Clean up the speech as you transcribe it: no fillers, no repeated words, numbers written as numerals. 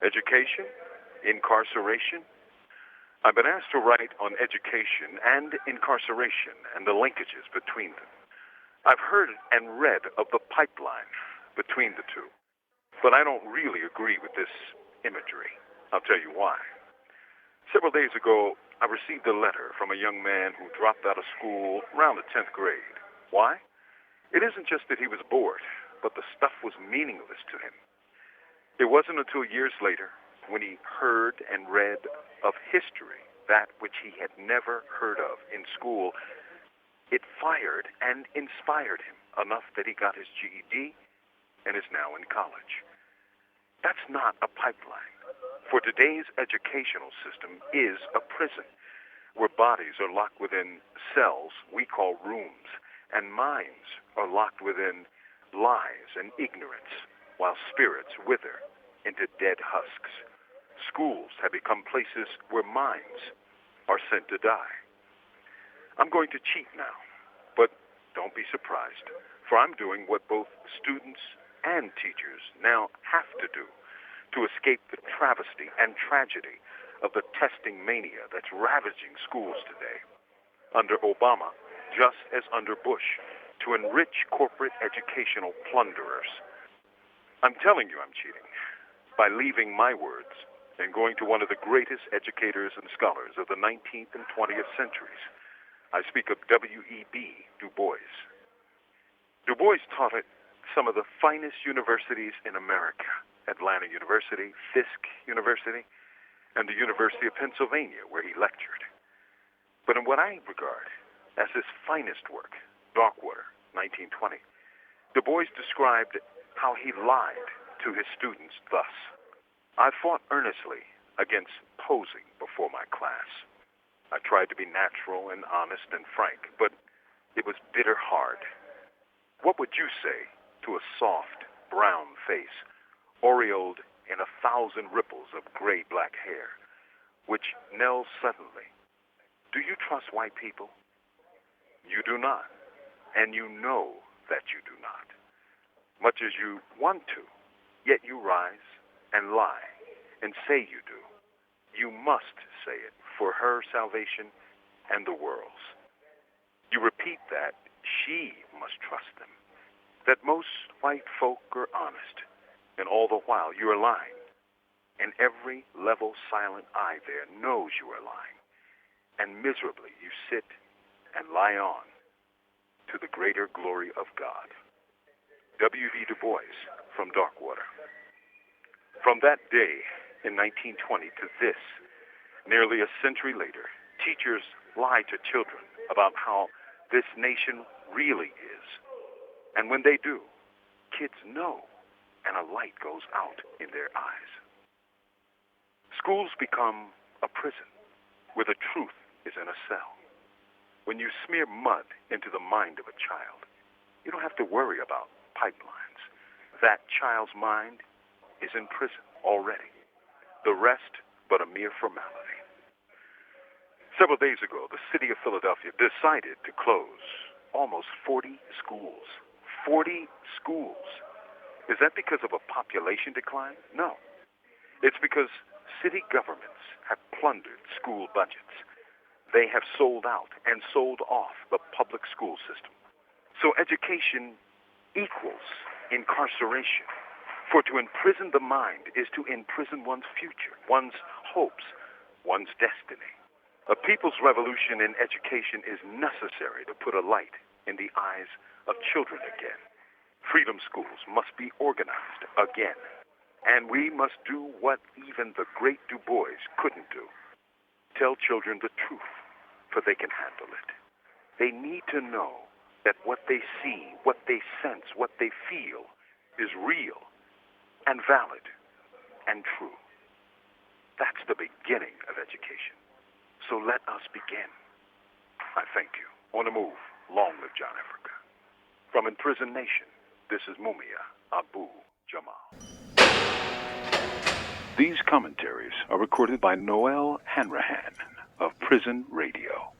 Education? Incarceration? I've been asked to write on education and incarceration and the linkages between them. I've heard and read of the pipeline between the two, but I don't really agree with this imagery. I'll tell you why. Several days ago, I received a letter from a young man who dropped out of school around the 10th grade. Why? It isn't just that he was bored, but the stuff was meaningless to him. It wasn't until years later, when he heard and read of history, that which he had never heard of in school, it fired and inspired him enough that he got his GED and is now in college. That's not a pipeline. For today's educational system is a prison where bodies are locked within cells we call rooms, and minds are locked within lies and ignorance, while spirits wither into dead husks. Schools have become places where minds are sent to die. I'm going to cheat now, but don't be surprised, for I'm doing what both students and teachers now have to do to escape the travesty and tragedy of the testing mania that's ravaging schools today. Under Obama, just as under Bush, to enrich corporate educational plunderers. I'm telling you I'm cheating by leaving my words and going to one of the greatest educators and scholars of the 19th and 20th centuries. I speak of W.E.B. Du Bois. Du Bois taught at some of the finest universities in America, Atlanta University, Fisk University, and the University of Pennsylvania, where he lectured. But in what I regard as his finest work, Darkwater, 1920, Du Bois described how he lied to his students thus: I fought earnestly against posing before my class. I tried to be natural and honest and frank, but it was bitter hard. What would you say to a soft, brown face, aureoled in 1,000 ripples of gray-black hair, which knells suddenly? Do you trust white people? You do not, and you know that you do not. Much as you want to, yet you rise and lie and say you do. You must say it for her salvation and the world's. You repeat that she must trust them, that most white folk are honest, and all the while you are lying, and every level silent eye there knows you are lying, and miserably you sit and lie on to the greater glory of God. W.E.B. Du Bois from Darkwater. From that day in 1920 to this, nearly a century later, teachers lie to children about how this nation really is. And when they do, kids know, and a light goes out in their eyes. Schools become a prison where the truth is in a cell. When you smear mud into the mind of a child, you don't have to worry about pipelines. That child's mind is in prison already. The rest but a mere formality. Several days ago, the city of Philadelphia decided to close almost 40 schools. 40 schools. Is that because of a population decline? No. It's because city governments have plundered school budgets. They have sold out and sold off the public school system. So education equals incarceration. For to imprison the mind is to imprison one's future, one's hopes, one's destiny. A people's revolution in education is necessary to put a light in the eyes of children again. Freedom schools must be organized again. And we must do what even the great Du Bois couldn't do. Tell children the truth, for they can handle it. They need to know that what they see, what they sense, what they feel is real and valid and true. That's the beginning of education. So let us begin. I thank you. On the move, long live John Africa. From Imprisoned Nation, this is Mumia Abu Jamal. These commentaries are recorded by Noel Hanrahan of Prison Radio.